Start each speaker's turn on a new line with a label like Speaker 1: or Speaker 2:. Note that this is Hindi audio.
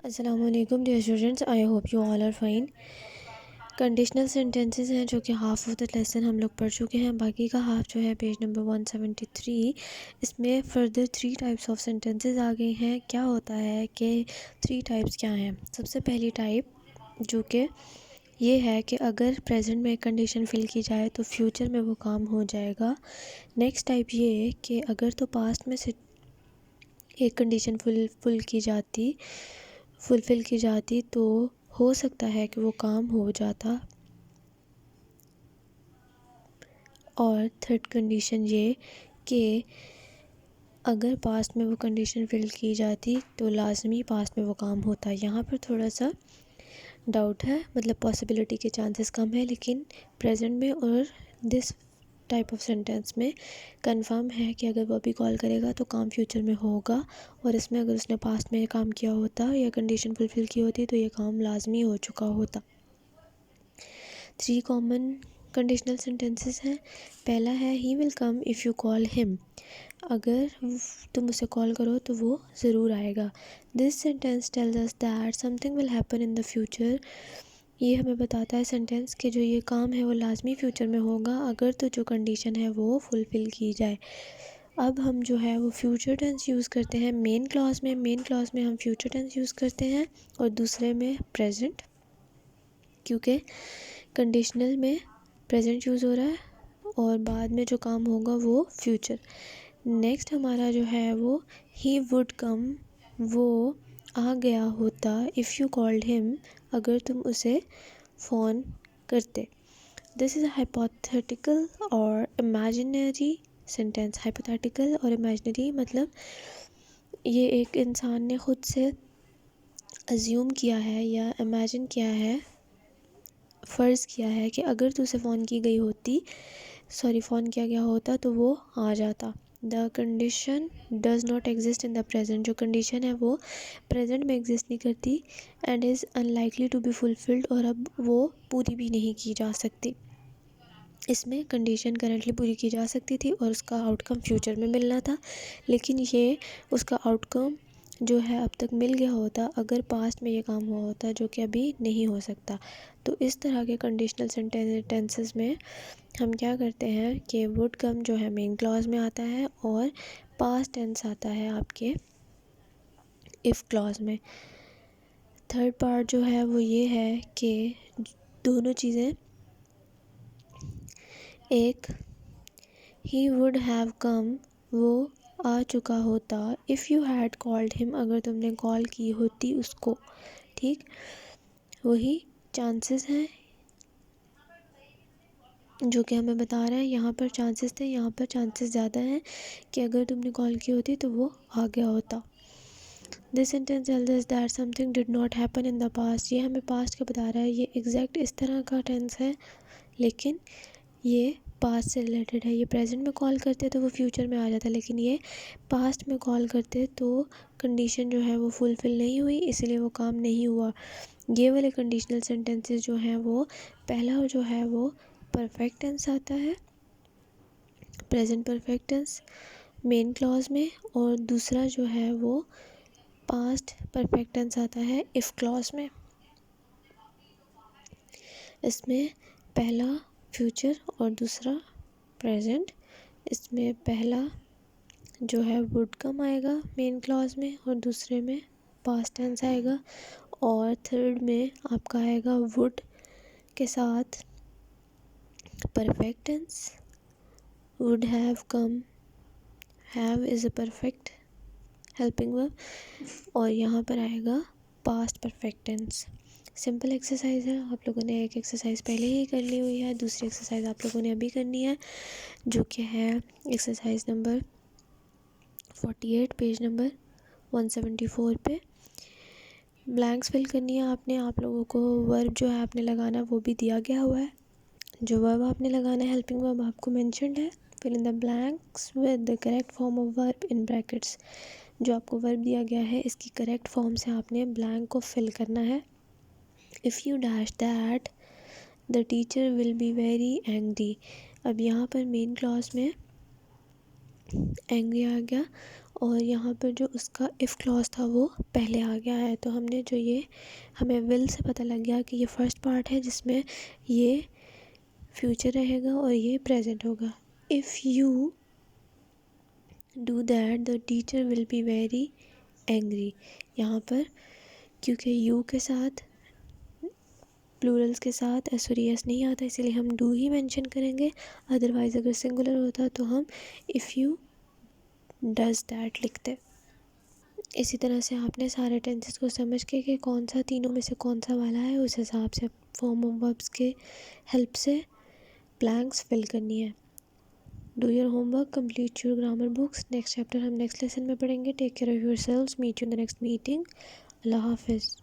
Speaker 1: Assalamualaikum dear students, I hope you all are fine। Conditional sentences हैं जो कि हाफ ऑफ द लेसन हम लोग पढ़ चुके हैं। बाकी का हाफ जो है पेज नंबर 173, इसमें फर्दर 3 टाइप्स ऑफ सेंटेंसेस आ गए हैं। क्या होता है कि 3 टाइप्स क्या हैं। सबसे पहली टाइप जो कि ये है कि अगर प्रेजेंट में कंडीशन फिल की जाए तो फ्यूचर में वो काम हो जाएगा। नेक्स्ट टाइप ये है कि अगर तो पास्ट में से एक कंडीशन फुलफ़िल की जाती तो हो सकता है कि वो काम हो जाता। और थर्ड कंडीशन ये कि अगर पास्ट में वो कंडीशन फिल की जाती तो लाजमी पास्ट में वो काम होता। यहाँ पर थोड़ा सा डाउट है, मतलब पॉसिबिलिटी के चांसेस कम है, लेकिन प्रेजेंट में और दिस टाइप ऑफ सेंटेंस में कंफर्म है कि अगर वो अभी कॉल करेगा तो काम फ्यूचर में होगा। और इसमें अगर उसने पास्ट में काम किया होता या कंडीशन फुलफ़िल की होती तो ये काम लाजमी हो चुका होता। 3 कॉमन कंडीशनल सेंटेंसेस हैं। पहला है he will come if you call him. अगर तुम उसे कॉल करो तो वो ज़रूर आएगा। This sentence tells us that something will happen in the future. ये हमें बताता है सेंटेंस कि जो ये काम है वो लाजमी फ्यूचर में होगा अगर तो जो कंडीशन है वो फुलफ़िल की जाए। अब हम जो है वो फ्यूचर टेंस यूज़ करते हैं मेन क्लॉज में हम फ्यूचर टेंस यूज़ करते हैं और दूसरे में प्रेजेंट, क्योंकि कंडीशनल में प्रेजेंट यूज़ हो रहा है और बाद में जो काम होगा वो फ्यूचर। नेक्स्ट हमारा जो है वो ही वुड कम, वो आ गया होता। इफ़ यू कॉल्ड हिम, अगर तुम उसे फ़ोन करते। दिस इज़ अ हाइपोथेटिकल और इमेजिनरी सेंटेंस। हाइपोथेटिकल और इमेजिनरी मतलब ये एक इंसान ने ख़ुद से अज्यूम किया है या इमेजिन किया है, फ़र्ज़ किया है कि अगर तुझसे फ़ोन किया गया होता तो वो आ जाता। The condition does not exist in the present. जो कंडीशन है वो प्रेजेंट में एग्जिस्ट नहीं करती and is unlikely to be fulfilled, और अब वो पूरी भी नहीं की जा सकती। इसमें कंडीशन करंटली पूरी की जा सकती थी और उसका आउटकम फ्यूचर में मिलना था, लेकिन ये उसका आउटकम जो है अब तक मिल गया होता अगर पास्ट में ये काम हुआ होता, जो कि अभी नहीं हो सकता। तो इस तरह के कंडीशनल सेंटेंसेस में हम क्या करते हैं कि वुड कम जो है मेन क्लॉज में आता है और पास्ट टेंस आता है आपके इफ़ क्लॉज में। थर्ड पार्ट जो है वो ये है कि दोनों चीज़ें, एक ही वुड हैव कम, वो आ चुका होता। If you had called him, अगर तुमने कॉल की होती उसको। ठीक, वही चांसेस हैं जो कि हमें बता रहा है। यहाँ पर चांसेस थे, यहाँ पर चांसेस ज़्यादा हैं कि अगर तुमने कॉल की होती तो वो आ गया होता। This sentence tells us that something did not happen in the past. ये हमें पास्ट का बता रहा है। ये एग्जैक्ट इस तरह का टेंस है, लेकिन ये पास्ट से रिलेटेड है। ये प्रेजेंट में कॉल करते तो वो फ्यूचर में आ जाता, लेकिन ये पास्ट में कॉल करते तो कंडीशन जो है वो फुलफ़िल नहीं हुई, इसलिए वो काम नहीं हुआ। ये वाले कंडीशनल सेंटेंसेस जो हैं वो पहला जो है वो परफेक्ट टेंस आता है, present perfect tense main clause में, और दूसरा जो है वो पास्ट परफेक्ट टेंस आता है इफ़ क्लॉज में। इसमें पहला फ्यूचर और दूसरा प्रेजेंट। इसमें पहला जो है वुड कम आएगा मेन क्लॉज में और दूसरे में पास्ट टेंस आएगा, और थर्ड में आपका आएगा वुड के साथ perfect tense. Would have come, have is a perfect helping verb, और यहाँ पर आएगा past perfect tense. Simple exercise है, आप लोगों ने एक एक्सरसाइज पहले ही कर ली हुई है, दूसरी एक्सरसाइज आप लोगों ने अभी करनी है, जो कि है एक्सरसाइज नंबर 48 पेज नंबर 174 पे। ब्लैंक्स फिल करनी है आपने। आप लोगों को वर्ब जो है आपने लगाना वो भी दिया गया हुआ है। जो वर्ब आपने लगाना है हेल्पिंग वर्ब आपको मेंशन्ड है। Fill in the blanks with the correct form of verb in brackets. जो आपको वर्ब दिया गया है इसकी करेक्ट फॉर्म से आपने ब्लैंक को फिल करना है। If you dash that the teacher will be very angry. अब यहाँ पर मेन क्लॉज में एंग्री आ गया और यहाँ पर जो उसका इफ़ क्लॉज था वो पहले आ गया है। तो हमने जो ये हमें विल से पता लग गया कि ये फर्स्ट पार्ट है जिसमें ये फ्यूचर रहेगा और ये प्रेजेंट होगा। If you do that the teacher will be very angry. यहाँ पर क्योंकि यू के साथ प्लूरल्स के साथ एस और एस नहीं आता, इसीलिए हम डू ही मेंशन करेंगे। अदरवाइज़ अगर सिंगुलर होता तो हम इफ़ यू डज दैट लिखते। इसी तरह से आपने सारे टेंसेस को समझ के कि कौन सा तीनों में से कौन सा वाला है उस हिसाब से फॉर्म ऑफ वर्ब्स के हेल्प से ब्लैंक्स फिल करनी है। Do your homework, complete your grammar books. Next chapter हम नेक्स्ट लेसन में पढ़ेंगे। Take care of yourselves, meet you in the next meeting. अल्लाह हाफिज़।